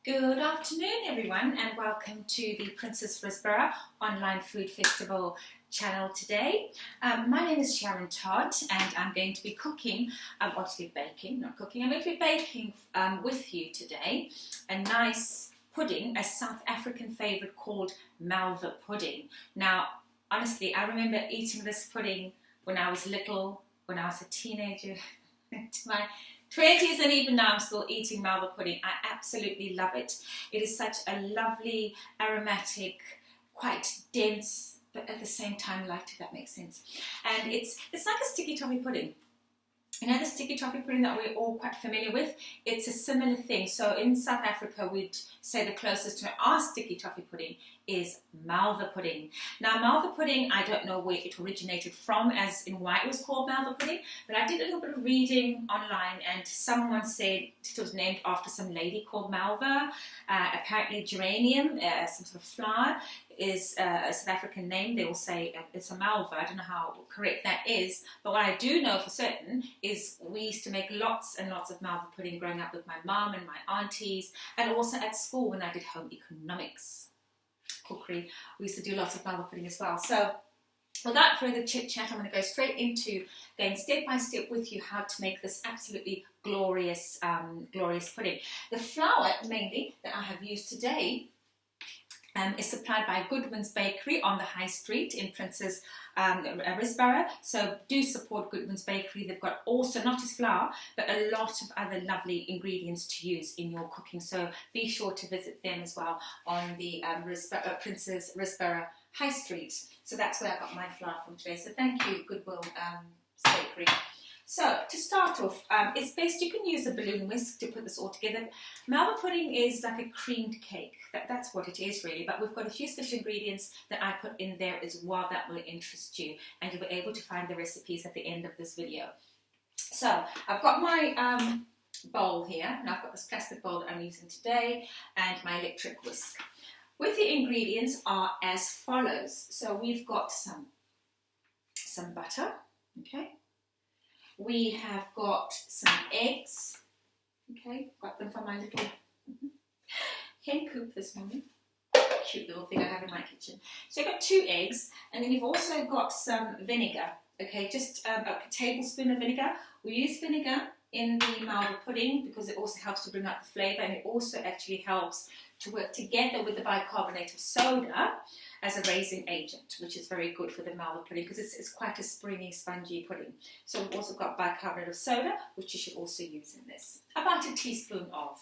Good afternoon everyone and welcome to the Princess Risborough Online Food Festival channel today. My name is Sharon Todd and I'm going to be cooking, actually baking, not cooking, I'm going to be baking with you today a nice pudding, a South African favourite called Malva pudding. Now honestly I remember eating this pudding when I was little, when I was a teenager, to my 20s, and even now I'm still eating Malva pudding. I absolutely love it. It is such a lovely, aromatic, quite dense, but at the same time light, if that makes sense. And it's like a sticky toffee pudding. You know the sticky toffee pudding that we're all quite familiar with? It's a similar thing. So in South Africa, we'd say the closest to our sticky toffee pudding is Malva pudding. Now Malva pudding, I don't know where it originated from, as in why it was called Malva pudding, but I did a little bit of reading online and someone said it was named after some lady called Malva. Apparently geranium, some sort of flower, is a South African name. They will say it's a Malva. I don't know how correct that is, but what I do know for certain is we used to make lots and lots of Malva pudding growing up with my mum and my aunties, and also at school when I did home economics cookery, we used to do lots of Malva pudding as well. So without further chit chat, I'm going to go straight into going step by step with you how to make this absolutely glorious glorious pudding. The flour mainly that I have used today is supplied by Goodman's Bakery on the High Street in Princess Risborough. So do support Goodman's Bakery. They've got also not just flour, but a lot of other lovely ingredients to use in your cooking. So be sure to visit them as well on the Princess Risborough High Street. So that's where I got my flour from today. So thank you, Goodwill Bakery. So to start off, it's best you can use a balloon whisk to put this all together. Malva pudding is like a creamed cake. That's what it is really, but we've got a few special ingredients that I put in there as well that will interest you, and you'll be able to find the recipes at the end of this video. So I've got my bowl here, and I've got this plastic bowl that I'm using today, and my electric whisk. With the ingredients are as follows. So we've got some butter, okay? We have got some eggs, okay, got them from my little hen coop this morning, cute little thing I have in my kitchen. So I've got 2 eggs, and then you've also got some vinegar, okay, just a tablespoon of vinegar. We use vinegar in the Malva pudding because it also helps to bring out the flavour, and it also actually helps to work together with the bicarbonate of soda as a raising agent, which is very good for the Malva pudding because it's quite a springy, spongy pudding. So we've also got bicarbonate of soda, which you should also use in this. About a teaspoon of.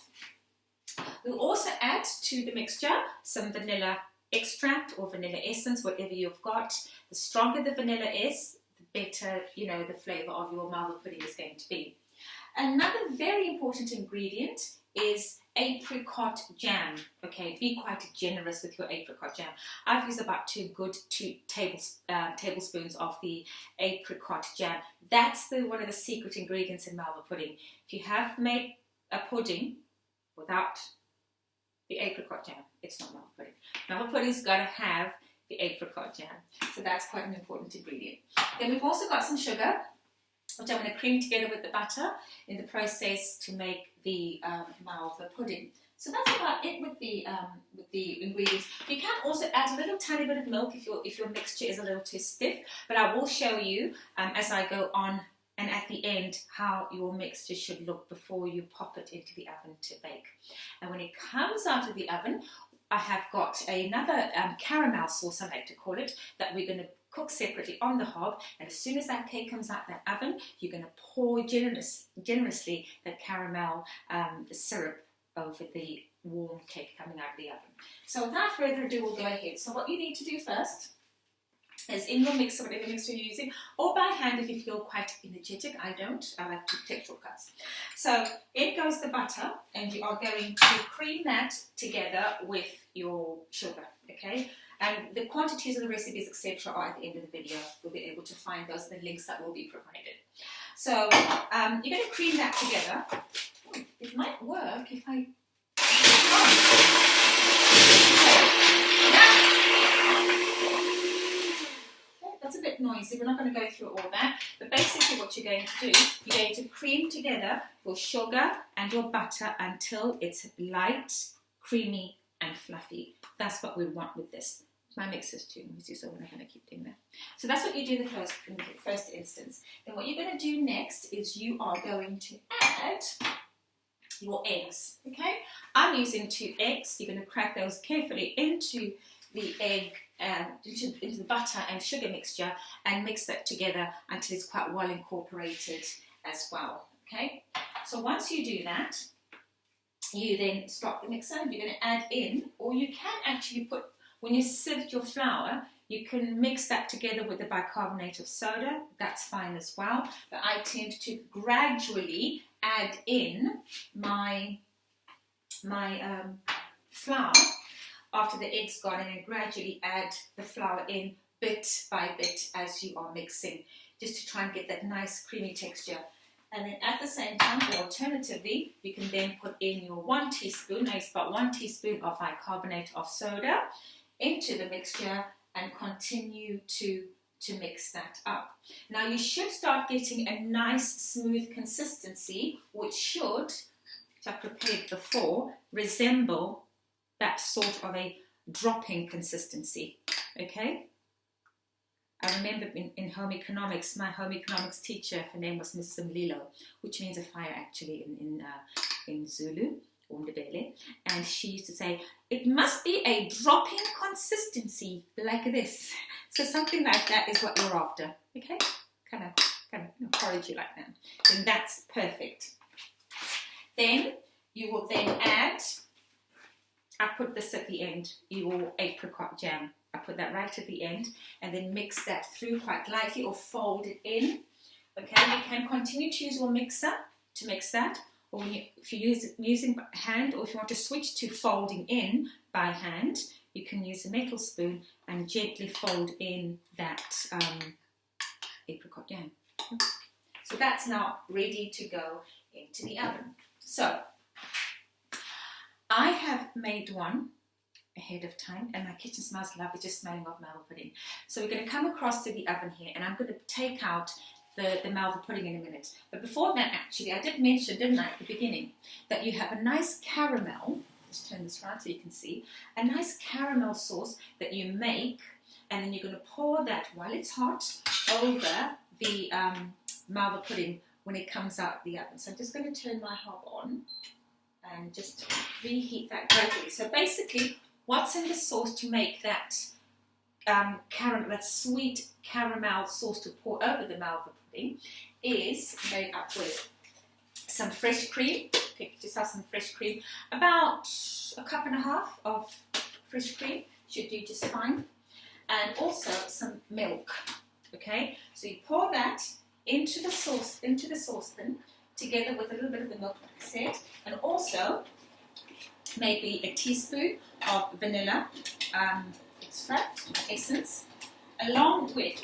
We'll also add to the mixture some vanilla extract or vanilla essence, whatever you've got. The stronger the vanilla is, the better, you know, the flavour of your Malva pudding is going to be. Another very important ingredient is apricot jam. Okay, be quite generous with your apricot jam. I've used about 2 tablespoons of the apricot jam. That's one of the secret ingredients in Malva pudding. If you have made a pudding without the apricot jam, it's not Malva pudding. Malva pudding's got to have the apricot jam. So that's quite an important ingredient. Then we've also got some sugar, which I'm going to cream together with the butter in the process to make the Malva pudding. So that's about it with the ingredients. You can also add a little tiny bit of milk if your mixture is a little too stiff, but I will show you as I go on and at the end how your mixture should look before you pop it into the oven to bake. And when it comes out of the oven, I have got another caramel sauce, I like to call it, that we're going to cook separately on the hob, and as soon as that cake comes out that oven, you're going to pour generously the caramel syrup over the warm cake coming out of the oven. So without further ado, we'll go ahead. So what you need to do first is in your mixer, whatever mixer you're using, or by hand if you feel quite energetic. I don't. I like to take shortcuts. So in goes the butter, and you are going to cream that together with your sugar, okay? And the quantities of the recipes, etc., are at the end of the video. You'll be able to find those in the links that will be provided. So you're going to cream that together. It might work if I... That's a bit noisy. We're not going to go through all that. But basically what you're going to do, you're going to cream together your sugar and your butter until it's light creamy and fluffy. That's what we want with this. My mixers too, so we're not going to keep doing that. So that's what you do in the first instance. Then what you're going to do next is you are going to add your eggs, okay? I'm using 2 eggs. You're going to crack those carefully into the egg, into the butter and sugar mixture, and mix that together until it's quite well incorporated as well, okay? So once you do that, you then stop the mixer. You're going to add in, or you can actually put, when you sift your flour, you can mix that together with the bicarbonate of soda. That's fine as well. But I tend to gradually add in my flour after the egg's gone, and then gradually add the flour in bit by bit as you are mixing, just to try and get that nice creamy texture. And then at the same time, or alternatively, you can then put in your 1 teaspoon, it's about 1 teaspoon of bicarbonate of soda into the mixture, and continue to mix that up. Now you should start getting a nice smooth consistency, which should, which I prepared before, resemble that sort of a dropping consistency, okay? I remember in home economics, my home economics teacher, her name was Mrs. Mlilo, which means a fire actually in Zulu, or Ndebele, and she used to say, it must be a dropping consistency like this. So something like that is what you're after, okay? Kind of encourage you like that. Then that's perfect. Then you will then add, I put this at the end, your apricot jam. I put that right at the end, and then mix that through quite lightly, or fold it in. Okay, you can continue to use your mixer to mix that, or if you're using hand, or if you want to switch to folding in by hand, you can use a metal spoon and gently fold in that apricot jam. So that's now ready to go into the oven. So I have made one ahead of time, and my kitchen smells lovely, just smelling of Malva pudding. So we're going to come across to the oven here, and I'm going to take out the Malva pudding in a minute. But before that, actually, I did mention, didn't I, at the beginning, that you have a nice caramel, just turn this around so you can see, a nice caramel sauce that you make, and then you're going to pour that while it's hot over the Malva pudding when it comes out of the oven. So I'm just going to turn my hob on and just reheat that gradually. So basically, what's in the sauce to make that caramel, that sweet caramel sauce to pour over the Malva pudding, is made up with some fresh cream. Pick yourself some fresh cream, about 1.5 cups of fresh cream should do just fine, and also some milk. Okay, so you pour that into the saucepan together with a little bit of the milk, like I said, and also maybe a teaspoon of vanilla extract, essence, along with,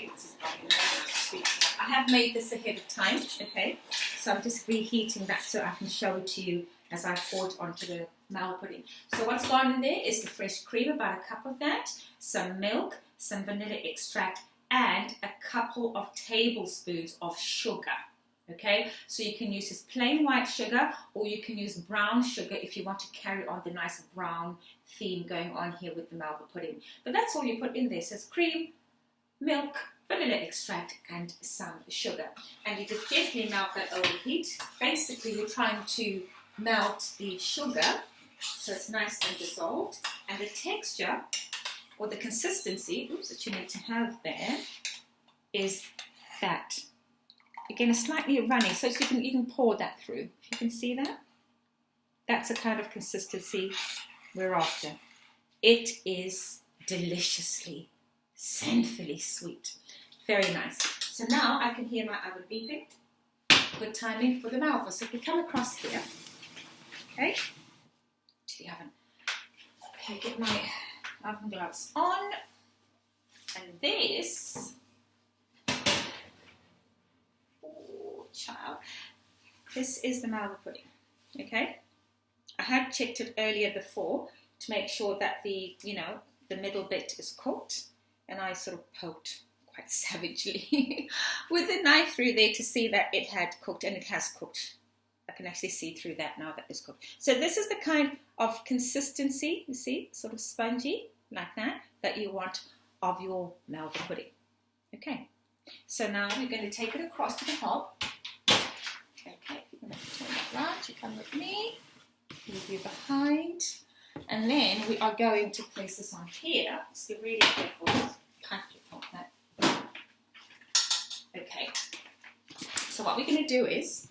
I have made this ahead of time, okay, so I'm just reheating that so I can show it to you as I pour it onto the Malva pudding. So what's gone in there is the fresh cream, about 1 cup of that, some milk, some vanilla extract, and a couple of tablespoons of sugar. Okay, so you can use this plain white sugar, or you can use brown sugar if you want to carry on the nice brown theme going on here with the Malva pudding. But that's all you put in there. So it's cream, milk, vanilla extract, and some sugar. And you just gently melt that over heat. Basically, you're trying to melt the sugar so it's nice and dissolved. And the texture, or the consistency, that you need to have there, is that. Again, it's slightly runny, so you can pour that through. If you can see that, that's the kind of consistency we're after. It is deliciously, sinfully sweet. Very nice. So now I can hear my oven beeping. Good timing for the Malva. So if we come across here, okay, to the oven. Okay, get my oven gloves on, and this. Child, this is the Malva pudding. Okay, I had checked it earlier before to make sure that the middle bit is cooked, and I sort of poked quite savagely with a knife through there to see that it had cooked, and it has cooked can actually see through that now that it's cooked. So this is the kind of consistency, you see, sort of spongy, like that you want of your Malva pudding. Okay, so now we're going to take it across to the hob. Okay, if you're going to turn that right, you come with me, leave you behind. And then we are going to place this on here. Just be really careful. That. Okay, so what we're going to do is,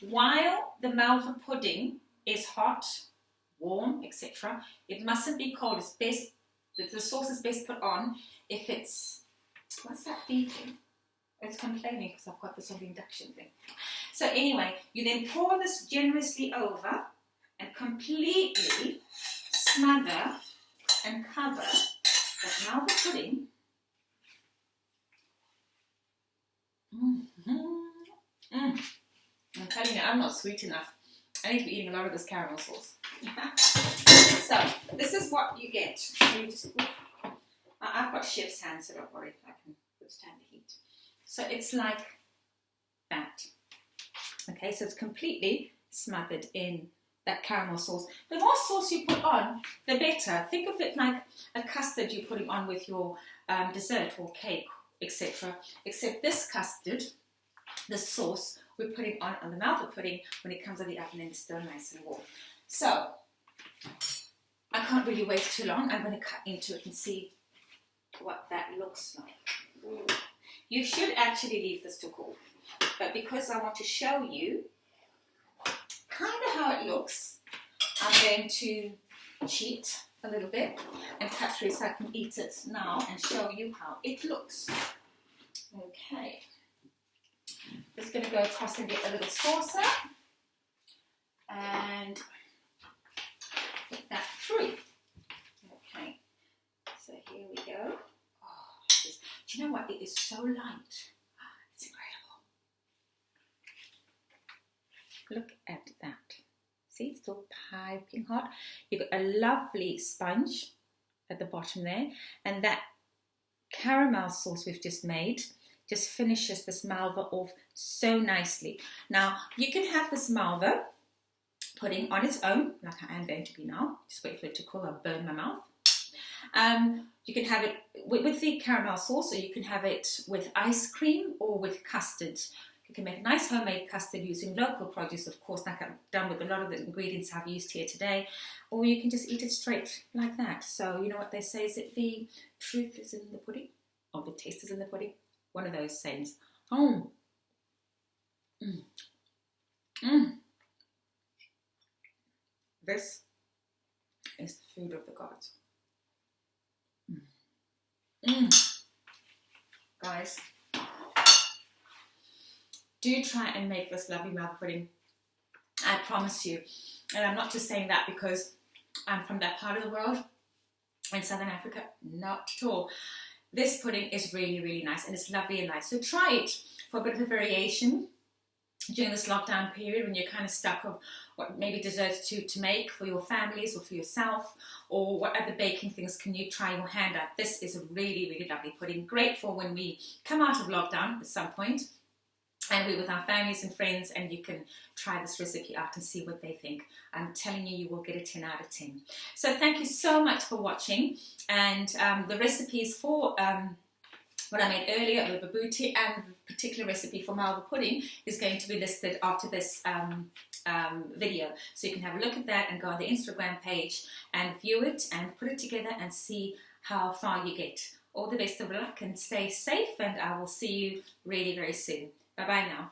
while the Malva pudding is hot, warm, etc., it mustn't be cold. It's best, the sauce is best put on if it's, what's that beeping? It's complaining because I've got this on the induction thing. So anyway, you then pour this generously over and completely smother and cover the Malva pudding. I'm telling you, I'm not sweet enough. I need to be eating a lot of this caramel sauce. So, this is what you get. You just, I've got chef's hands, so don't worry, I can withstand the heat. So it's like that. Okay, so it's completely smothered in that caramel sauce. The more sauce you put on, the better. Think of it like a custard you're putting on with your dessert or cake, etc. Except this custard, the sauce, we're putting on the Malva pudding when it comes out of the oven and it's still nice and warm. So, I can't really wait too long. I'm going to cut into it and see what that looks like. You should actually leave this to cool, but because I want to show you kind of how it looks, I'm going to cheat a little bit and cut through so I can eat it now and show you how it looks. Okay. Just going to go across and get a little saucer and put that through. Okay, so here we go. Oh, do you know what? It is so light. It's incredible. Look at that. See, it's still piping hot. You've got a lovely sponge at the bottom there, and that caramel sauce we've just made just finishes this Malva off so nicely. Now, you can have this Malva pudding on its own, like I am going to be now. Just wait for it to cool, I'll burn my mouth. You can have it with the caramel sauce, or you can have it with ice cream or with custard. You can make a nice homemade custard using local produce, of course, like I've done with a lot of the ingredients I've used here today. Or you can just eat it straight like that. So, you know what they say, is it the truth is in the pudding? Or the taste is in the pudding? One of those sayings. Oh. This is the food of the gods. Guys, do try and make this lovely Malva pudding. I promise you. And I'm not just saying that because I'm from that part of the world in Southern Africa. Not at all. This pudding is really, really nice, and it's lovely and nice. So try it for a bit of a variation during this lockdown period when you're kind of stuck of what maybe desserts to make for your families or for yourself, or what other baking things can you try your hand at. This is a really, really lovely pudding. Great for when we come out of lockdown at some point and we're with our families and friends, and you can try this recipe out and see what they think. I'm telling you, you will get a 10 out of 10. So thank you so much for watching, and the recipes for what I made earlier, the babuti, and the particular recipe for Malva pudding is going to be listed after this video. So you can have a look at that and go on the Instagram page and view it and put it together and see how far you get. All the best of luck and stay safe, and I will see you really very soon. Bye-bye now.